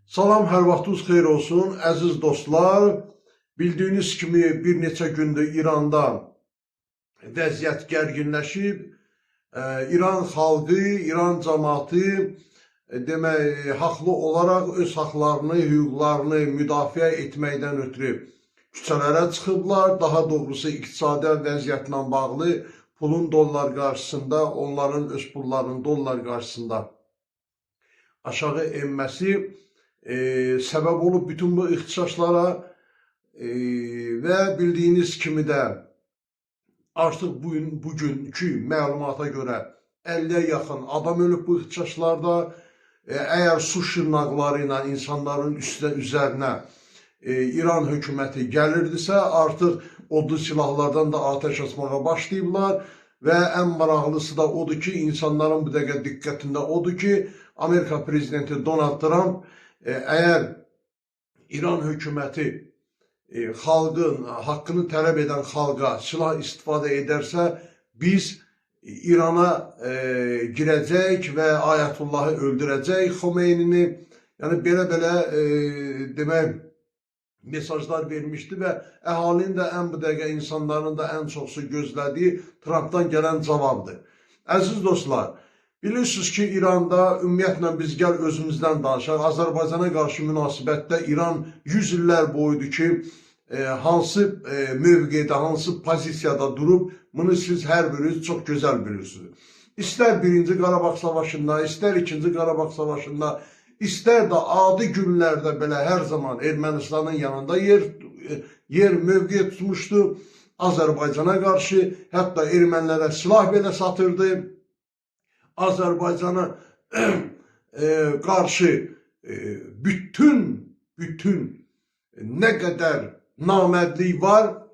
Salam, hər vaxtınız xeyir olsun, əziz dostlar. Bildiyiniz kimi bir neçə gündür İranda vəziyyət gərginləşib. İran xalqı, İran cəmaatı haqlı olaraq öz haqlarını, hüquqlarını müdafiə etməkdən ötürü küçələrə çıxıblar. Daha doğrusu iqtisadi vəziyyətlə bağlı pulun dollar qarşısında, onların öz pullarının dollar qarşısında aşağı enməsi səbəb olub bütün bu ixtişaşlara və bildiyiniz kimi də artıq bugünkü məlumata görə 50'ye yaxın adam ölüb bu ixtişaşlarda. Əgər su şırnaqları ilə insanların üzərinə İran hökuməti gəlirdisə, artıq odlu silahlardan da ateş açmağa başlayıblar və ən maraqlısı da odur ki, insanların bu dəqiqə diqqətində odur ki, Amerika prezidenti Donald Trump eğer İran hökuməti xalqın haqqını tələb edən xalqa silah istifadə edərsə, biz İrana girəcək və Ayətullahı öldürəcək Xomeynini, yəni belə demək mesajlar vermişdi və əhalinin də ən bu dəqiqə insanların da ən çoxsu gözlədiyi Trumpdan gələn cavabdır. Əziz dostlar, bilirsiniz ki, İranda ümumiyyətlə biz gəl özümüzdən danışaq. Azərbaycana qarşı münasibətdə İran 100 illər boyudur ki, hansı mövqedə, hansı pozisiyada durub, bunu siz hər biriniz çox gözəl bilirsiniz. İstər 1-ci Qarabağ savaşında, istər 2-ci Qarabağ savaşında, istər də adi günlərdə belə hər zaman Ermənistanın yanında yer mövqe tutmuşdu. Azərbaycana qarşı, hətta ermənilərə silah belə satırdı. Azərbaycana qarşı bütün nə qədər namərdlik var,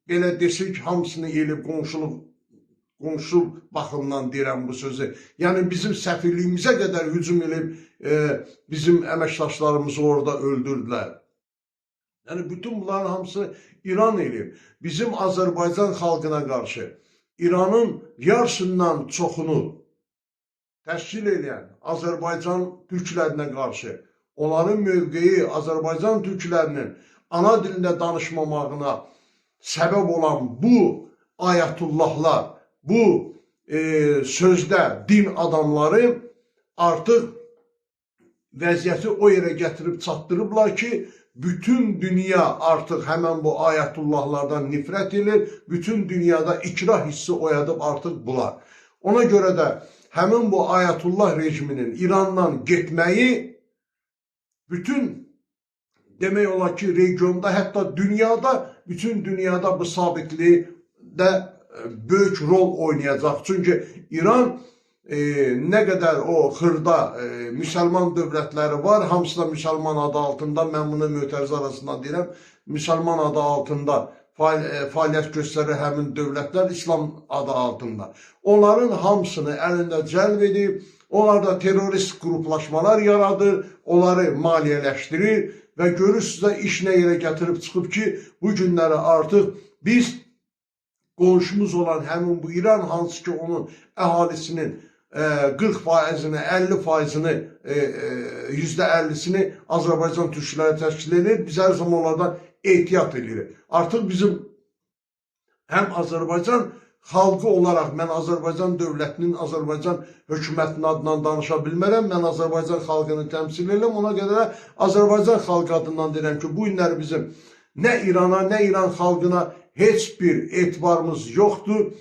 belə desək, hamısını elib qonşu baxımdan deyirəm bu sözü. Yəni bizim səfirliyimizə qədər hücum edib bizim əməkdaşlarımızı orada öldürdülər. Yəni bütün bunların hamısı İran elib. Bizim Azərbaycan xalqına qarşı İranın yarısından çoxunu təşkil edən Azərbaycan türklərinə qarşı onların mövqeyi Azərbaycan türklərinin ana dilində danışmamağına səbəb olan bu ayətullahlar, bu sözdə din adamları artıq vəziyyəti o yerə gətirib çatdırıblar ki, bütün dünya artıq həmən bu ayətullahlardan nifrət edir, bütün dünyada ikrah hissi oyadıb artıq bunlar. Ona görə də həmin bu ayətullah rejiminin İrandan getməyi bütün demək olar ki, regionda, hətta dünyada, bütün dünyada bu sabitlikdə böyük rol oynayacaq. Çünki İran nə qədər o xırda müsəlman dövlətləri var, hamısı da müsəlman adı altında, mən bunu mötərizə arasında deyirəm, müsəlman adı altında fəaliyyət göstərir həmin dövlətlər İslam adı altında. Onların hamısını əlində cəlb edib, onlar da terörist qruplaşmalar yaradır, onları maliyyələşdirir və görürsünüz də iş nə yerə gətirib çıxıb ki, bu günləri artıq biz qonşumuz olan həmin bu İran, hansı ki onun əhalisinin 40%-ni, 50%-ni, %50'sini Azərbaycan türkləri təşkil edir. Biz hər zaman onlardan ehtiyat edirik. Artıq bizim həm Azərbaycan xalqı olaraq, mən Azərbaycan dövlətinin, Azərbaycan hökumətinin adından danışa bilmərəm, mən Azərbaycan xalqını təmsil edirəm, ona qədər Azərbaycan xalqı adından deyirəm ki, bu günlər bizim nə İrana, nə İran xalqına heç bir etibarımız yoxdur.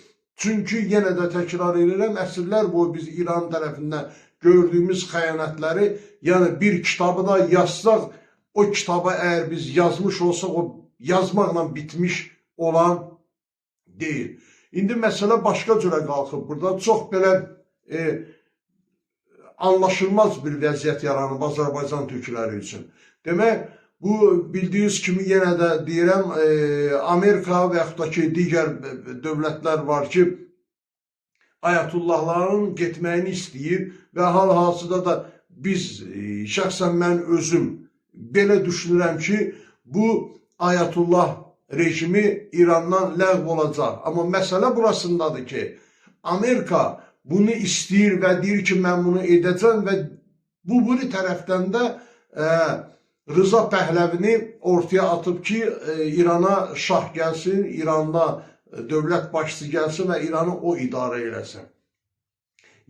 Çünki yenə də təkrar edirəm, əsrlər boyu biz İran tərəfindən gördüyümüz xəyanətləri, yəni bir kitabı da yazsaq, o kitabı əgər biz yazmış olsaq, o yazmaqla bitmiş olan deyil. İndi məsələ başqa cürə qalxıb. Burada çox belə anlaşılmaz bir vəziyyət yaranıb Azərbaycan türkləri üçün. Demək, bu bildiyiniz kimi yenə də deyirəm, Amerika və yaxud da ki, digər dövlətlər var ki, ayətullahların getməyini istəyir və hal-hazırda da biz, şəxsən mən özüm belə düşünürəm ki, bu ayətullah rejimi İrandan ləğv olacaq. Amma məsələ burasındadır ki, Amerika bunu istəyir və deyir ki, mən bunu edəcəm və bu tərəfdən də Rıza Pəhləvini ortaya atıb ki, İrana şah gəlsin, İranda dövlət başçısı gəlsin və İranı o idarə eləsin.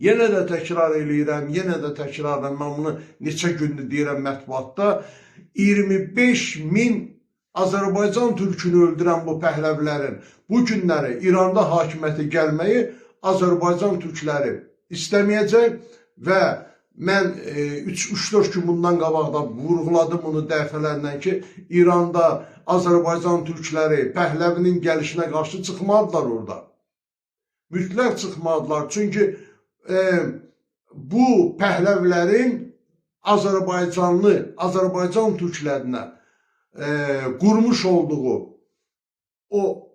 Yenə də təkrar eləyirəm, yenə də təkrarla mən bunu neçə gündür deyirəm mətbuatda. 25.000 Azərbaycan türkünü öldürən bu Pəhləvilərin bu günləri İranda hakimiyyətə gəlməyi Azərbaycan türkləri istəməyəcək və mən 3-4 gün bundan qabaqda vurğuladım bunu dəfələrlə ki, İranda Azərbaycan türkləri Pəhləvinin gəlişinə qarşı çıxmadılar orada. Mütləq çıxmadılar. Çünki bu Pəhləvilərin Azərbaycan türklərinə qurmuş olduğu o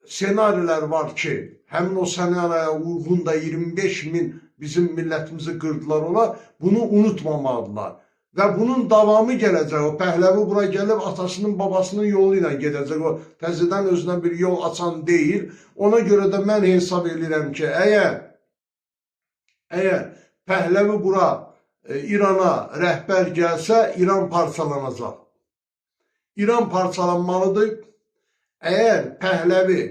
senarilər var ki, həmin o senariyaya uyğun da 25.000 bizim millətimizi qırdılar ola, bunu unutmamalıdırlar. Və bunun davamı gələcək, o Pəhləvi bura gəlib atasının, babasının yolu ilə gedəcək, o təzədən özünə bir yol açan deyil. Ona görə də mən hesab edirəm ki, əgər Pəhləvi bura İrana rəhbər gəlsə, İran parçalanacaq. İran parçalanmalıdır. Əgər Pəhləvi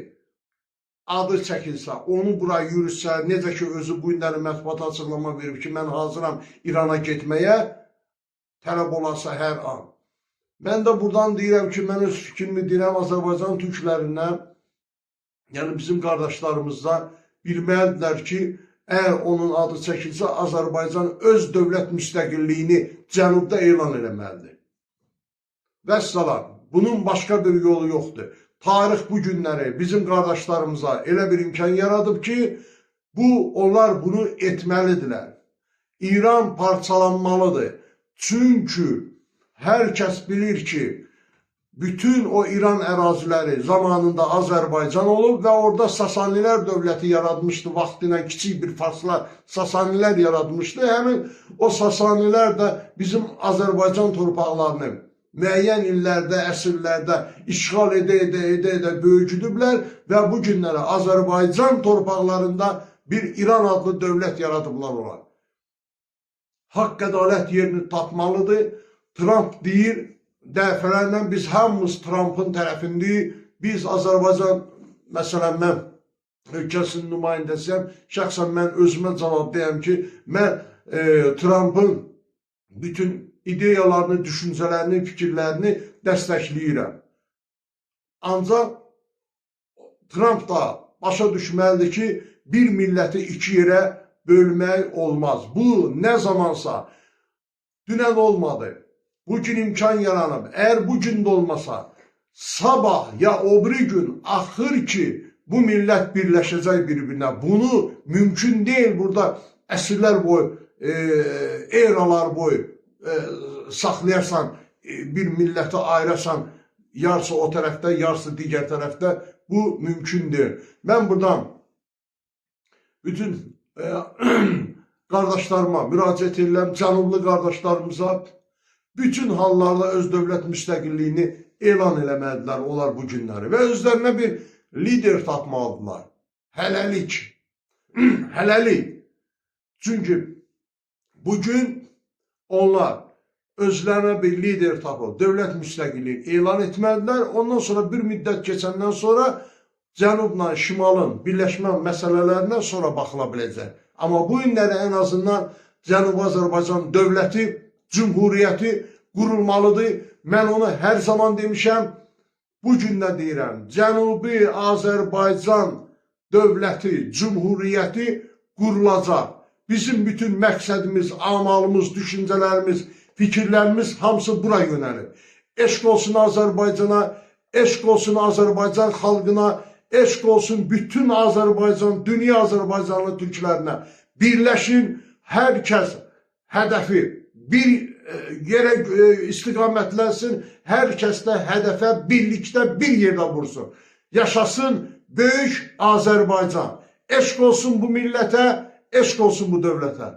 adı çəkilsə, onu bura yürütsə, necə ki özü bu günləri mətbuata açıqlama verib ki, mən hazıram İrana getməyə, tələb olarsa hər an. Mən də buradan deyirəm ki, mən öz fikrimi deyirəm Azərbaycan türklərinə, yəni bizim qardaşlarımızda bilməlidirlər ki, əgər onun adı çəkilsə, Azərbaycan öz dövlət müstəqilliyini cənubda elan eləməlidir. Vəssalam, bunun başqa bir yolu yoxdur. Tarix bu günləri bizim qardaşlarımıza elə bir imkan yaradıb ki, onlar bunu etməlidirlər. İran parçalanmalıdır. Çünki hər kəs bilir ki, bütün o İran əraziləri zamanında Azərbaycan olub və orada Sasanilər dövləti yaradmışdı. Vaxtıyla kiçik bir farslar Sasanilər yaradmışdı. Həmin o Sasanilər də bizim Azərbaycan torpaqlarını müəyyən illərdə, əsrlərdə işğal edə böyücüdüblər və bu günlərə Azərbaycan torpaqlarında bir İran adlı dövlət yaradıblar olar. Haqq ədalət yerini tapmalıdır. Trump deyir, dəfələrlə biz hamımız Trumpın tərəfindəyik. Biz Azərbaycan, məsələn, mən ölkəsinin nümayəndəsiyəm, şəxsən mən özümə cavabdayım ki, mən Trumpın bütün ideyalarını, düşüncələrini, fikirlərini dəstəkləyirəm. Ancaq Trump da başa düşməlidir ki, bir milləti iki yerə bölmək olmaz. Bu, nə zamansa, dünən olmadı. Bugün imkan yaranıb. Əgər bugün də olmasa, sabah ya o biri gün axır ki, bu millət birləşəcək bir-birinə. Bunu mümkün deyil burada əsrlər boyu, eralar boyu saxlayarsan, bir milləti ayırasan, yarısı o tərəfdə, yarısı digər tərəfdə, bu mümkündür. Mən buradan bütün qardaşlarıma müraciət edirəm, cənublu qardaşlarımıza bütün hallarda öz dövlət müstəqilliyini elan eləməlidirlər onlar bu günləri və özlərinə bir lider tapmalıdırlar. Hələlik. Hələlik. Çünki bugün onlar özlərinə bir lider tapıb, dövlət müstəqilliyini elan etməlidirlər. Ondan sonra bir müddət keçəndən sonra cənubla şimalın birləşmə məsələlərinə sonra baxıla biləcək. Amma bu günləri ən azından Cənubi Azərbaycan dövləti, cümhuriyyəti qurulmalıdır. Mən onu hər zaman demişəm, bu gün də deyirəm. Cənubi Azərbaycan dövləti, cümhuriyyəti qurulacaq. Bizim bütün məqsədimiz, amalımız, düşüncələrimiz, fikirlərimiz hamısı bura yönəlir. Eşq olsun Azərbaycana, eşq olsun Azərbaycan xalqına, eşq olsun bütün Azərbaycan, dünya Azərbaycanlı türklərinə. Birləşin, hər kəs hədəfi bir yerə istiqamətlənsin, hər kəs də hədəfə birlikdə bir yerdə vursun. Yaşasın böyük Azərbaycan. Eşq olsun bu millətə, eşq olsun bu dövlətə.